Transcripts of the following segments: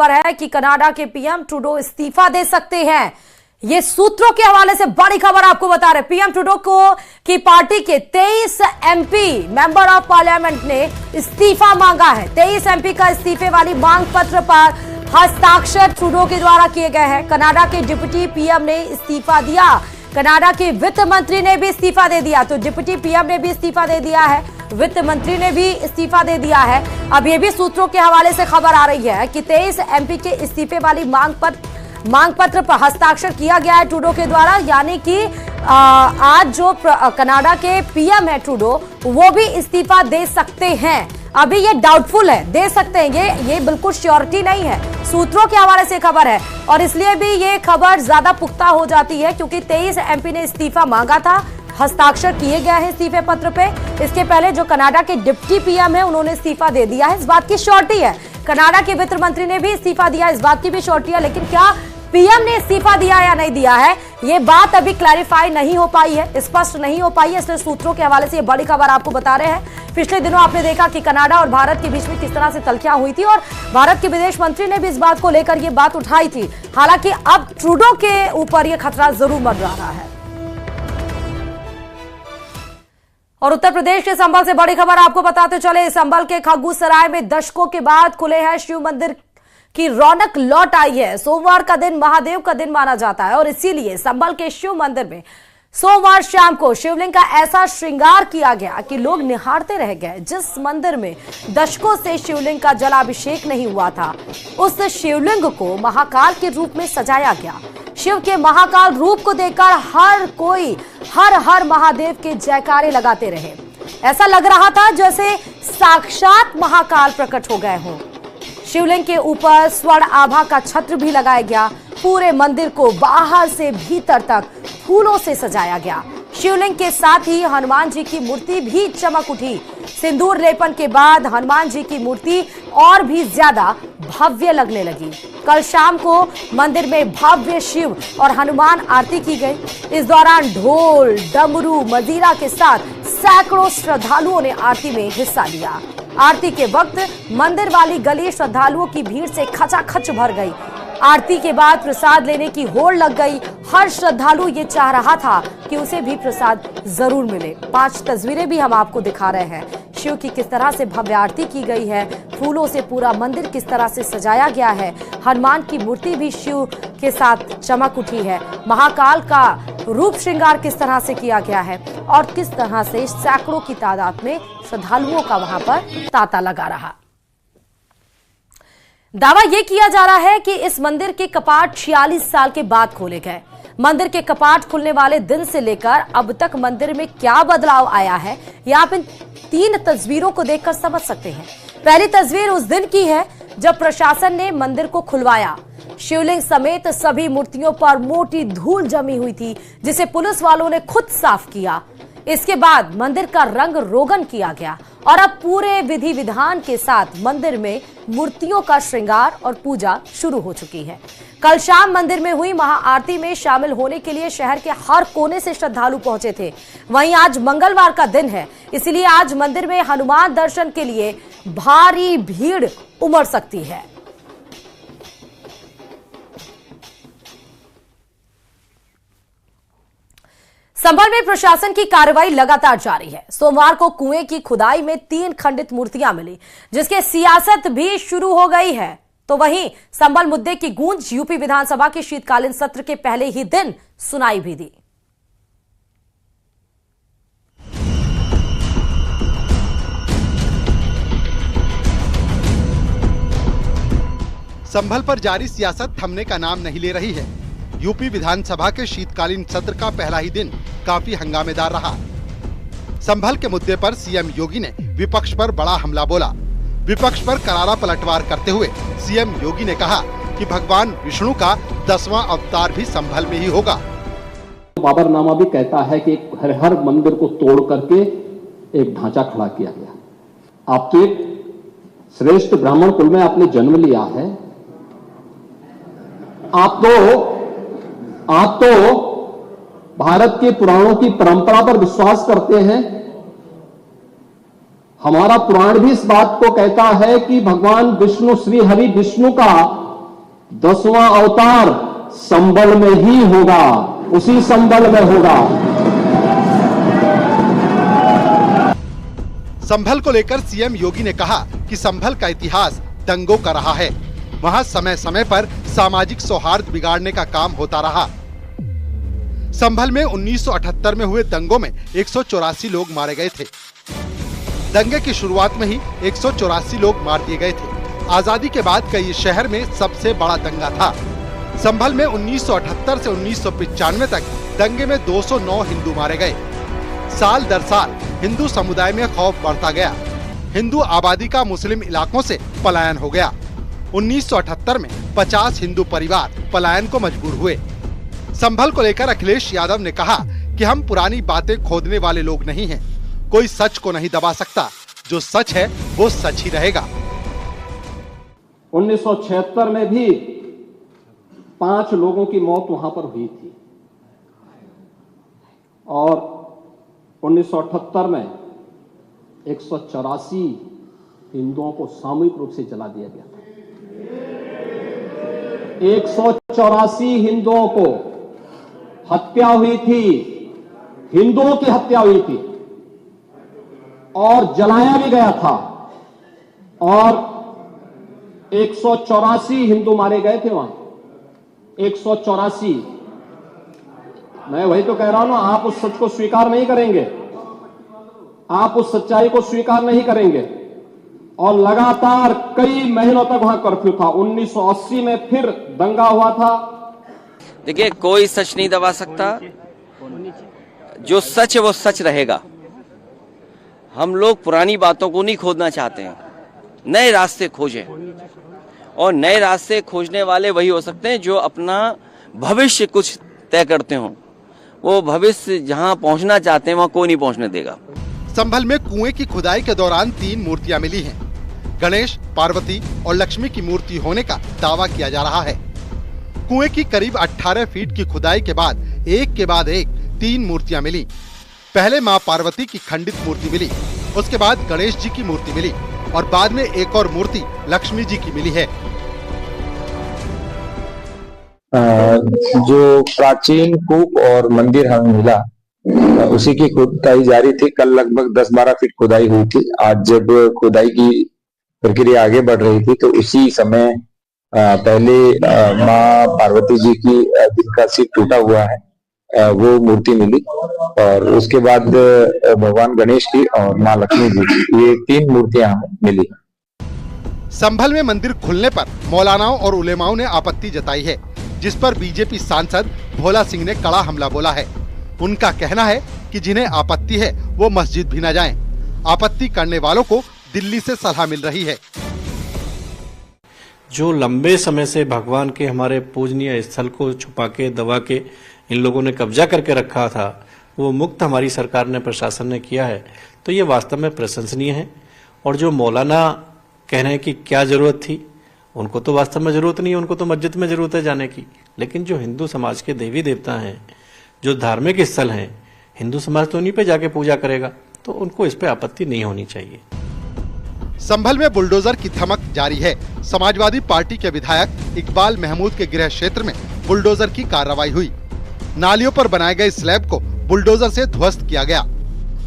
खबर है कि कनाडा के पीएम ट्रूडो इस्तीफा दे सकते हैं। ये सूत्रों के हवाले से बड़ी खबर आपको बता रहे। पीएम ट्रूडो को की पार्टी के 23 एमपी मेंबर ऑफ पार्लियामेंट ने इस्तीफा मांगा है। 23 एमपी का इस्तीफे वाली मांग पत्र पर हस्ताक्षर ट्रूडो के द्वारा किए गए हैं। कनाडा के डिप्टी पीएम ने इस्तीफा दिया, कनाडा के वित्त मंत्री ने भी इस्तीफा दे दिया। तो डिप्टी पीएम ने भी इस्तीफा दे दिया है, वित्त मंत्री ने भी इस्तीफा दे दिया है। अब ये भी सूत्रों के हवाले से खबर आ रही है कि 23 एमपी के इस्तीफे वाली मांग पत्र पर हस्ताक्षर किया गया है ट्रूडो के द्वारा, यानी कि आज जो कनाडा के पीएम है ट्रूडो, वो भी इस्तीफा दे सकते हैं। अभी ये डाउटफुल है, दे सकते हैं, ये बिल्कुल श्योरिटी नहीं है। सूत्रों के हवाले से खबर है और इसलिए भी ये खबर ज्यादा पुख्ता हो जाती है क्योंकि 23 एमपी ने इस्तीफा मांगा था, हस्ताक्षर किए गए हैं इस्तीफे पत्र पे। इसके पहले जो कनाडा के डिप्टी पीएम है उन्होंने इस्तीफा दे दिया है, इस बात की श्योरिटी है। कनाडा के वित्त मंत्री ने भी इस्तीफा दिया, इस बात की भी श्योरिटी है। लेकिन क्या पीएम ने इस्तीफा दिया या नहीं दिया है, ये बात अभी क्लैरिफाई नहीं हो पाई है, स्पष्ट नहीं हो पाई है। इसलिए सूत्रों के हवाले से ये बड़ी खबर आपको बता रहे हैं। पिछले दिनों आपने देखा कि कनाडा और भारत के बीच में किस तरह से तल्खियां हुई थी और भारत के विदेश मंत्री ने भी इस बात को लेकर ये बात उठाई थी। हालांकि अब ट्रूडो के ऊपर ये खतरा जरूर मंडरा रहा है। और उत्तर प्रदेश के संभल से बड़ी खबर आपको बताते चले। संभल के खग्गूसराय में दशकों के बाद खुले हैं शिव मंदिर की रौनक लौट आई है। सोमवार का दिन महादेव का दिन माना जाता है और इसीलिए संभल के शिव मंदिर में सोमवार शाम को शिवलिंग का ऐसा श्रृंगार किया गया कि लोग निहारते रह गए। जिस मंदिर में दशकों से शिवलिंग का जलाभिषेक नहीं हुआ था, उस शिवलिंग को महाकाल के रूप में सजाया गया। शिव के महाकाल रूप को देखकर हर कोई हर हर महादेव के जयकारे लगाते रहे। ऐसा लग रहा था जैसे साक्षात महाकाल प्रकट हो गए हों। शिवलिंग के ऊपर स्वर्ण आभा का छत्र भी लगाया गया। पूरे मंदिर को बाहर से भीतर तक फूलों से सजाया गया। शिवलिंग के साथ ही हनुमान जी की मूर्ति भी चमक उठी। सिंदूर लेपन के बाद हनुमान जी की मूर्ति और भी ज्यादा भव्य लगने लगी। कल शाम को मंदिर में भव्य शिव और हनुमान आरती की गई। इस दौरान ढोल, डमरू, मजीरा के साथ सैकड़ों श्रद्धालुओं ने आरती में हिस्सा लिया। आरती के वक्त मंदिर वाली गली श्रद्धालुओं की भीड़ से खचाखच भर गई। आरती के बाद प्रसाद लेने की होड़ लग गई। हर श्रद्धालु ये चाह रहा था कि उसे भी प्रसाद जरूर मिले। 5 तस्वीरें भी हम आपको दिखा रहे हैं। शिव की किस तरह से भव्य आरती की गई है, फूलों से पूरा मंदिर किस तरह से सजाया गया है। हनुमान की मूर्ति भी शिव के साथ चमक उठी है। महाकाल का रूप श्रृंगार किस तरह से किया गया है और किस तरह से सैकड़ों की तादाद में श्रद्धालुओं का वहां पर तांता लगा रहा। दावा यह किया जा रहा है कि इस मंदिर के कपाट 46 साल के बाद खोले गए। मंदिर के कपाट खुलने वाले दिन से लेकर अब तक मंदिर में क्या बदलाव आया है, यह आप इन 3 तस्वीरों को देखकर समझ सकते हैं। पहली तस्वीर उस दिन की है जब प्रशासन ने मंदिर को खुलवाया। शिवलिंग समेत सभी मूर्तियों पर मोटी धूल जमी हुई थी, जिसे पुलिस वालों ने खुद साफ किया। इसके बाद मंदिर का रंग रोगन किया गया और अब पूरे विधि विधान के साथ मंदिर में मूर्तियों का श्रृंगार और पूजा शुरू हो चुकी है। कल शाम मंदिर में हुई महाआरती में शामिल होने के लिए शहर के हर कोने से श्रद्धालु पहुंचे थे। वहीं आज मंगलवार का दिन है, इसलिए आज मंदिर में हनुमान दर्शन के लिए भारी भीड़ उमड़ सकती है। संभल में प्रशासन की कार्रवाई लगातार जारी है। सोमवार को कुएं की खुदाई में 3 खंडित मूर्तियां मिली, जिसके सियासत भी शुरू हो गई है। तो वहीं संभल मुद्दे की गूंज यूपी विधानसभा के शीतकालीन सत्र के पहले ही दिन सुनाई भी दी। संभल पर जारी सियासत थमने का नाम नहीं ले रही है। यूपी विधानसभा के शीतकालीन सत्र का पहला ही दिन काफी हंगामेदार रहा। संभल के मुद्दे पर सीएम योगी ने विपक्ष पर बड़ा हमला बोला। विपक्ष पर करारा पलटवार करते हुए सीएम योगी ने कहा कि भगवान विष्णु का 10वां अवतार भी संभल में ही होगा। बाबरनामा भी कहता है कि हर मंदिर को तोड़ करके एक ढांचा खड़ा किया गया। आप तो एक श्रेष्ठ ब्राह्मण कुल में आपने जन्म लिया है। आप तो भारत के पुराणों की परंपरा पर विश्वास करते हैं। हमारा पुराण भी इस बात को कहता है कि भगवान विष्णु, श्री हरि विष्णु का 10वां अवतार संभल में ही होगा, उसी संभल में होगा। संभल को लेकर सीएम योगी ने कहा कि संभल का इतिहास दंगों का रहा है। वहां समय समय पर सामाजिक सौहार्द बिगाड़ने का काम होता रहा। संभल में 1978 में हुए दंगों में 184 लोग मारे गए थे। दंगे की शुरुआत में ही 184 लोग मार दिए गए थे। आजादी के बाद का ये शहर में सबसे बड़ा दंगा था। संभल में 1978 से 1995 तक दंगे में 209 हिंदू मारे गए। साल दर साल हिंदू समुदाय में खौफ बढ़ता गया। हिंदू आबादी का मुस्लिम इलाकों से पलायन हो गया। 1978 में 50 हिंदू परिवार पलायन को मजबूर हुए। संभल को लेकर अखिलेश यादव ने कहा कि हम पुरानी बातें खोदने वाले लोग नहीं हैं। कोई सच को नहीं दबा सकता। जो सच है वो सच ही रहेगा। 1976 में भी 5 लोगों की मौत वहां पर हुई थी और 1978 में 184 हिंदुओं को सामूहिक रूप से जला दिया गया था। 184 हिंदुओं को हत्या हुई थी, हिंदुओं की हत्या हुई थी और जलाया भी गया था और 184 हिंदू मारे गए थे वहां। 184। मैं वही तो कह रहा हूं ना, आप उस सच को स्वीकार नहीं करेंगे, आप उस सच्चाई को स्वीकार नहीं करेंगे। और लगातार कई महीनों तक वहां कर्फ्यू था। 1980 में फिर दंगा हुआ था। देखिए, कोई सच नहीं दबा सकता। जो सच है वो सच रहेगा। हम लोग पुरानी बातों को नहीं खोदना चाहते हैं, नए रास्ते खोजें। और नए रास्ते खोजने वाले वही हो सकते हैं जो अपना भविष्य कुछ तय करते हों। वो भविष्य जहां पहुंचना चाहते हैं वहां कोई नहीं पहुंचने देगा। संभल में कुएं की खुदाई के दौरान 3 मूर्तियां मिली हैं। गणेश, पार्वती और लक्ष्मी की मूर्ति होने का दावा किया जा रहा है। कुएं की करीब 18 फीट की खुदाई के बाद एक के बाद एक 3 मूर्तियां मिली। पहले मां पार्वती की खंडित मूर्ति मिली, उसके बाद गणेश जी की मूर्ति मिली और बाद में एक और मूर्ति लक्ष्मी जी की मिली है। जो प्राचीन कूप और मंदिर हमें मिला, उसी की खुदाई जारी थी। कल लगभग 10-12 फीट खुदाई हुई थी। आज जब खुदाई की प्रक्रिया आगे बढ़ रही थी तो उसी समय पहले माँ पार्वती जी की जिनका सिर टूटा हुआ है वो मूर्ति मिली और उसके बाद भगवान गणेश की और माँ लक्ष्मी जी की, ये 3 मूर्तियां हमें मिली। संभल में मंदिर खुलने पर मौलानाओं और उलेमाओं ने आपत्ति जताई है, जिस पर बीजेपी सांसद भोला सिंह ने कड़ा हमला बोला है। उनका कहना है कि जिन्हें आपत्ति है वो मस्जिद भी न जाएं। आपत्ति करने वालों को दिल्ली से सलाह मिल रही है। जो लंबे समय से भगवान के हमारे पूजनीय स्थल को छुपा के दबा के इन लोगों ने कब्जा करके रखा था, वो मुक्त हमारी सरकार ने, प्रशासन ने किया है, तो ये वास्तव में प्रशंसनीय है। और जो मौलाना कह रहे हैं कि क्या जरूरत थी, उनको तो वास्तव में जरूरत नहीं है, उनको तो मस्जिद में जरूरत है जाने की। लेकिन जो हिंदू समाज के देवी देवता हैं, जो धार्मिक स्थल हैं, हिंदू समाज तो उन्हीं पे जाके पूजा करेगा, तो उनको इस पे आपत्ति नहीं होनी चाहिए। संभल में बुलडोजर की धमक जारी है। समाजवादी पार्टी के विधायक इकबाल महमूद के गृह क्षेत्र में बुलडोजर की कार्रवाई हुई। नालियों पर बनाए गए स्लैब को बुलडोजर से ध्वस्त किया गया।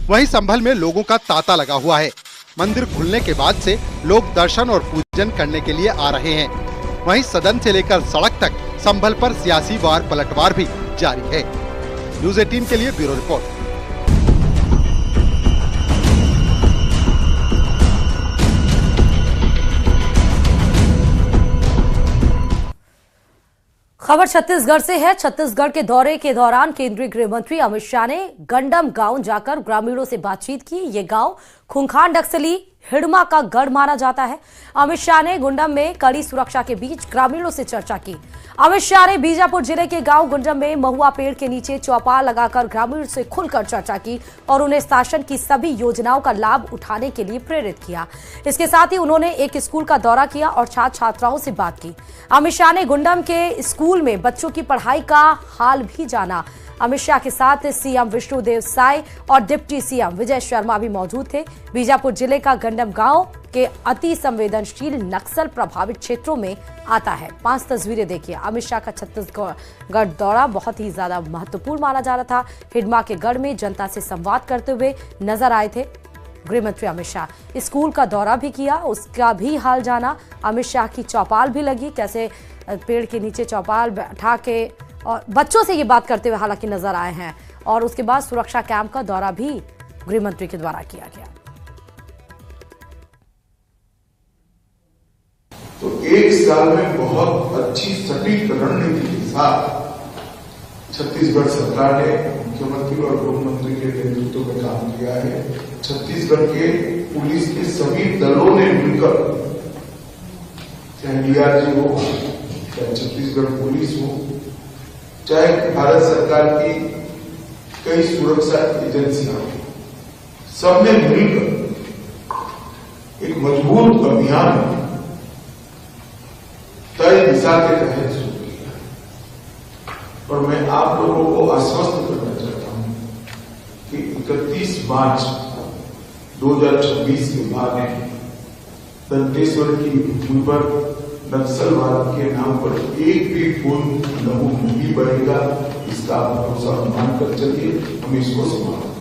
वहीं संभल में लोगों का तांता लगा हुआ है। मंदिर खुलने के बाद से लोग दर्शन और पूजन करने के लिए आ रहे हैं। वहीं सदन से लेकर सड़क तक संभल पर सियासी वार पलटवार भी जारी है। न्यूज़ 18 के लिए ब्यूरो रिपोर्ट। खबर छत्तीसगढ़ से है। छत्तीसगढ़ के दौरे के दौरान केंद्रीय गृह मंत्री अमित शाह ने गंडम गांव जाकर ग्रामीणों से बातचीत की। ये गांव खूंखार नक्सली हिड़मा का गढ़ माना जाता है। अमित शाह ने गुंडम में कड़ी सुरक्षा के बीच ग्रामीणों से चर्चा की। अमित शाह ने बीजापुर जिले के गांव गुंडम में महुआ पेड़ के नीचे चौपाल लगाकर ग्रामीणों से खुलकर चर्चा की और उन्हें शासन की सभी योजनाओं का लाभ उठाने के लिए प्रेरित किया। इसके साथ ही उन्होंने एक स्कूल का दौरा किया और छात्र छात्राओं से बात की। अमित शाह ने गुंडम के स्कूल में बच्चों की पढ़ाई का हाल भी जाना। अमित शाह के साथ सीएम विष्णुदेव साय और डिप्टी सीएम विजय शर्मा भी मौजूद थे। बीजापुर जिले का गंडम गांव के अति संवेदनशील नक्सल प्रभावित क्षेत्रों में आता है। 5 तस्वीरें देखिए। अमित शाह का छत्तीसगढ़ दौरा बहुत ही ज्यादा महत्वपूर्ण माना जा रहा था। हिडमा के गढ़ में जनता से संवाद करते हुए नजर आए थे गृह मंत्री अमित शाह। स्कूल का दौरा भी किया, उसका भी हाल जाना। अमित शाह की चौपाल भी लगी, कैसे पेड़ के नीचे चौपाल बैठा के और बच्चों से ये बात करते हुए हालांकि नजर आए हैं। और उसके बाद सुरक्षा कैंप का दौरा भी गृह मंत्री के द्वारा किया गया। तो 1 साल में बहुत अच्छी सटीक रणनीति के साथ छत्तीसगढ़ सरकार ने मुख्यमंत्री और गृह मंत्री के नेतृत्व में काम किया है। छत्तीसगढ़ के पुलिस के सभी दलों ने मिलकर, चाहे डीआरजी हो, चाहे छत्तीसगढ़ पुलिस हो, चाहे भारत सरकार की कई सुरक्षा एजेंसियां हो, सबने मिलकर एक मजबूत अभियान तय दिशा के तहत शुरू किया। और मैं आप लोगों को आश्वस्त करना चाहता हूं कि 31 मार्च 2026 के बाद दंतेश्वर की भूमि पर नक्सलवाद के नाम पर एक भी खून लहू नहीं बहेगा। इसका आप भरोसा मान कर चलिए, हम इसको संभालेंगे।